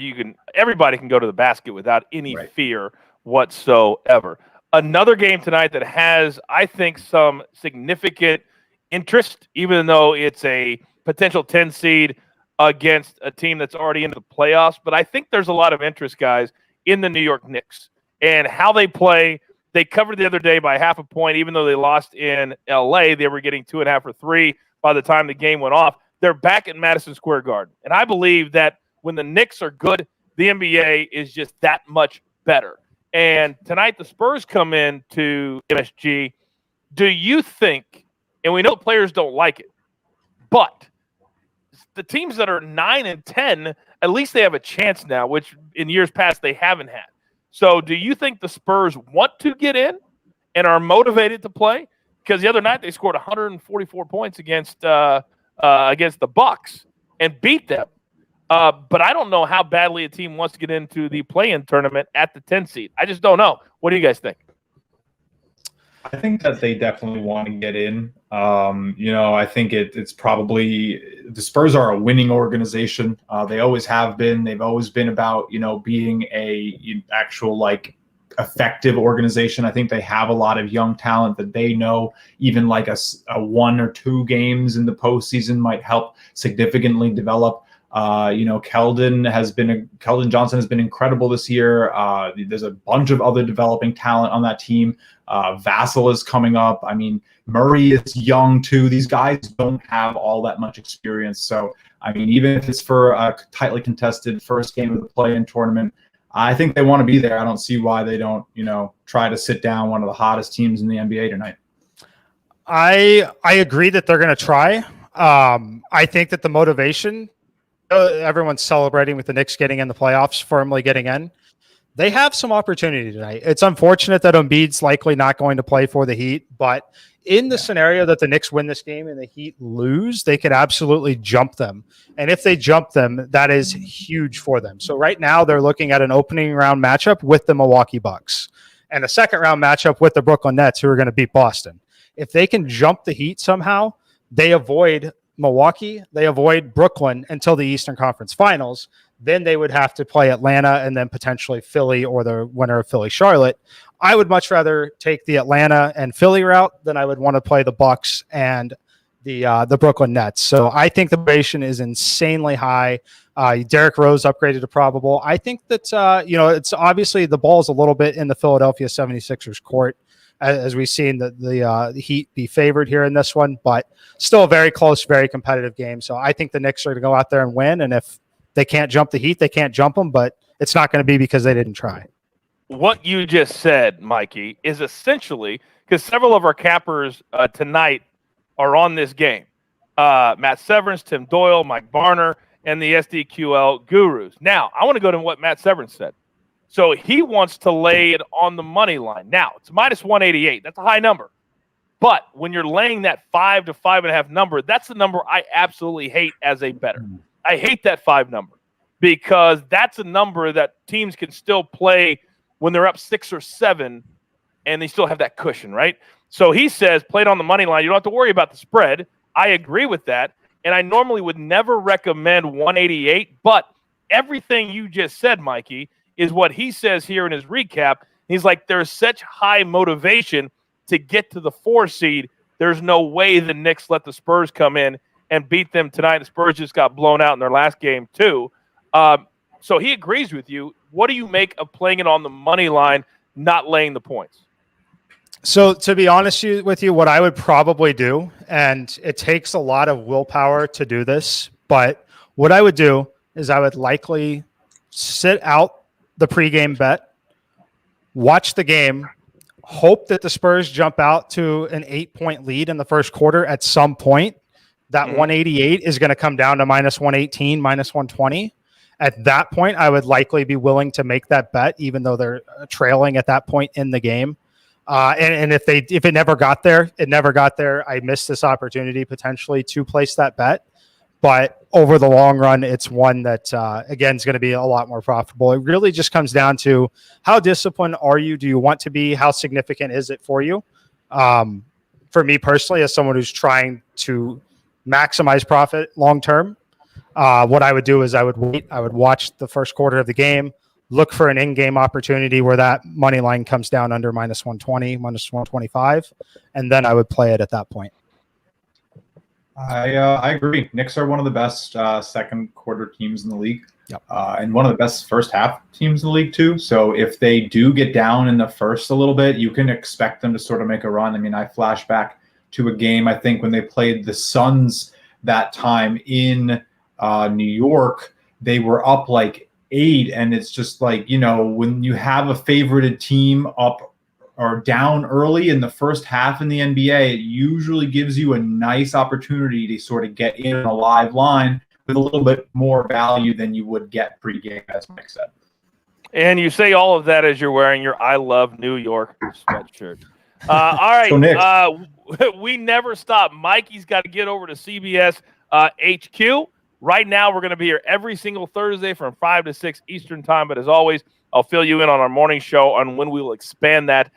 everybody can go to the basket without any fear whatsoever. Another game tonight that has, I think, some significant interest, even though it's a potential 10 seed against a team that's already into the playoffs. But I think there's a lot of interest, guys, in the New York Knicks and how they play. They covered the other day by half a point, even though they lost in LA. They were getting 2.5 or 3 by the time the game went off. They're back at Madison Square Garden. And I believe that when the Knicks are good, the NBA is just that much better. And tonight the Spurs come in to MSG. Do you think, and we know players don't like it, but the teams that are 9 and 10, at least they have a chance now, which in years past they haven't had. So do you think the Spurs want to get in and are motivated to play? Because the other night they scored 144 points against the Bucks and beat them. But I don't know how badly a team wants to get into the play-in tournament at the 10 seed. I just don't know. What do you guys think? I think that they definitely want to get in. I think it's probably the Spurs are a winning organization. They always have been. They've always been about, being a actual effective organization. I think they have a lot of young talent that they know even a 1 or 2 games in the postseason might help significantly develop. Keldon Johnson has been incredible this year. There's a bunch of other developing talent on that team. Vassell is coming up. I mean, Murray is young too. These guys don't have all that much experience. So, even if it's for a tightly contested first game of the play-in tournament, I think they want to be there. I don't see why they don't, try to sit down one of the hottest teams in the NBA tonight. I agree that they're going to try. I think that the motivation, everyone's celebrating with the Knicks getting in the playoffs, firmly getting in. they have some opportunity tonight. It's unfortunate that Embiid's likely not going to play for the Heat, but in the scenario that the Knicks win this game and the Heat lose, they could absolutely jump them. And if they jump them, that is huge for them. So right now they're looking at an opening round matchup with the Milwaukee Bucks and a second round matchup with the Brooklyn Nets, who are going to beat Boston. If they can jump the Heat somehow, they avoid Milwaukee, they avoid Brooklyn until the Eastern Conference Finals. Then they would have to play Atlanta and then potentially Philly or the winner of Philly-Charlotte. I would much rather take the Atlanta and Philly route than I would want to play the Bucks and the Brooklyn Nets. So I think the duration is insanely high. Derrick Rose upgraded to probable. I think that, it's obviously the ball is a little bit in the Philadelphia 76ers court, as we've seen the Heat be favored here in this one, but still a very close, very competitive game. So I think the Knicks are going to go out there and win. And if they can't jump the Heat, they can't jump them, but it's not going to be because they didn't try. What you just said, Mikey, is essentially because several of our cappers tonight are on this game. Matt Severance, Tim Doyle, Mike Barner, and the SDQL gurus. Now, I want to go to what Matt Severance said. So he wants to lay it on the money line. Now, it's minus 188. That's a high number. But when you're laying that 5 to 5.5 number, that's the number I absolutely hate as a bettor. I hate that 5 number because that's a number that teams can still play when they're up 6 or 7 and they still have that cushion, right? So he says, play it on the money line. You don't have to worry about the spread. I agree with that. And I normally would never recommend 188, but everything you just said, Mikey, is what he says here in his recap. He's like, there's such high motivation to get to the 4 seed. There's no way the Knicks let the Spurs come in and beat them tonight. The Spurs just got blown out in their last game too. So he agrees with you. What do you make of playing it on the money line, not laying the points? So to be honest with you, what I would probably do, and it takes a lot of willpower to do this, but what I would do is I would likely sit out the pregame bet, watch the game, hope that the Spurs jump out to an 8-point lead in the first quarter at some point. That 188 is going to come down to minus 118, minus 120. At that point, I would likely be willing to make that bet, even though they're trailing at that point in the game. And if it never got there, it never got there. I missed this opportunity potentially to place that bet. But over the long run, it's one that, again, is going to be a lot more profitable. It really just comes down to how disciplined are you? Do you want to be? How significant is it for you? For me personally, as someone who's trying to maximize profit long term, what I would do is I would wait. I would watch the first quarter of the game, look for an in-game opportunity where that money line comes down under minus 120, minus 125, and then I would play it at that point. I agree. Knicks are one of the best second quarter teams in the league. Yep. And one of the best first half teams in the league too. So if they do get down in the first a little bit, you can expect them to sort of make a run. I mean, I flash back to a game, I think, when they played the Suns that time in New York. They were up like 8, and it's just like, when you have a favorited team up or down early in the first half in the NBA, it usually gives you a nice opportunity to sort of get in a live line with a little bit more value than you would get pregame, as Mike said. And you say all of that as you're wearing your I Love New York sweatshirt. All right. We never stop. Mikey's got to get over to CBS HQ. Right now, we're going to be here every single Thursday from 5 to 6 Eastern time. But as always, I'll fill you in on our morning show on when we will expand that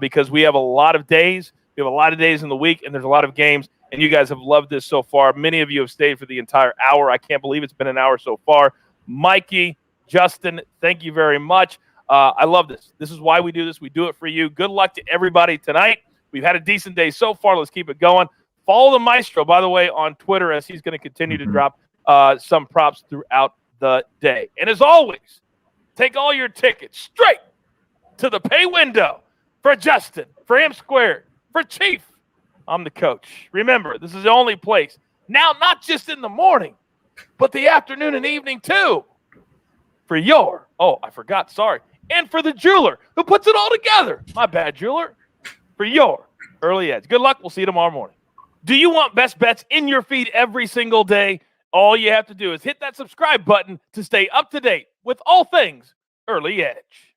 because we have a lot of days. We have a lot of days in the week, and there's a lot of games. And you guys have loved this so far. Many of you have stayed for the entire hour. I can't believe it's been an hour so far. Mikey, Justin, thank you very much. I love this. This is why we do this. We do it for you. Good luck to everybody tonight. We've had a decent day so far. Let's keep it going. Follow the Maestro, by the way, on Twitter as he's going to continue to drop some props throughout the day. And as always, take all your tickets straight to the pay window for Justin, for M Squared, for Chief. I'm the coach. Remember, this is the only place. Now, not just in the morning, but the afternoon and evening too. For your, sorry. And for the jeweler who puts it all together. My bad, jeweler. For your early edge. Good luck. We'll see you tomorrow morning. Do you want best bets in your feed every single day? All you have to do is hit that subscribe button to stay up to date with all things Early Edge.